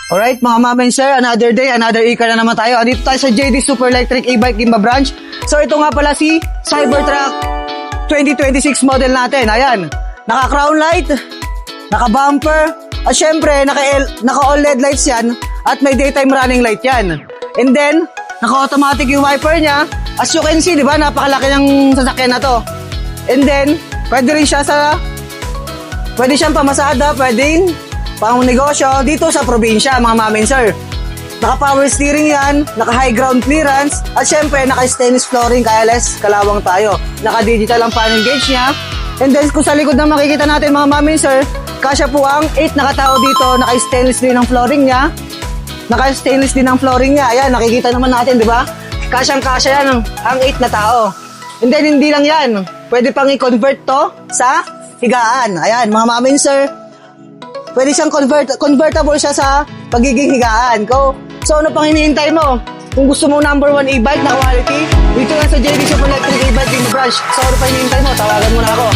Alright, mga ma'am and sir, another day, another ika na naman tayo. Andito tayo sa JD Super Electric E-Bike Gimba Branch. So, ito nga pala si Cybertruck 2026 model natin. Ayan, naka-crown light, naka-bumper, at syempre, naka-OLED lights yan, at may daytime running light yan. And then, naka-automatic yung wiper niya. As you can see, di ba, napakalaki ng sasakyan na to. And then, pwede siyang pamasada, pwedeng pang negosyo dito sa probinsya, mga ma'am and sir. Naka-power steering yan, naka-high ground clearance, at syempre, naka-stainless flooring, kaya less kalawang tayo. Naka-digital ang panel gauge niya. And then, kung sa likod na makikita natin, mga ma'am and sir, kasya po ang 8 na katao dito, naka-stainless din ang flooring niya. Naka-stainless din ang flooring niya. Ayan, nakikita naman natin, di ba? Kasyang-kasya yan ang 8 na tao. And then, hindi lang yan. Pwede pang i-convert to sa higaan. Ayan, mga ma'am and sir, pwede siyang convertible siya sa pagiging higaan. So, ano pang hinihintay mo? Kung gusto mo number 1 e-bike na quality, dito lang sa JD Super Electric E-Bike Gimba Branch. So, ano pang hinihintay mo? Tawagan mo na ako.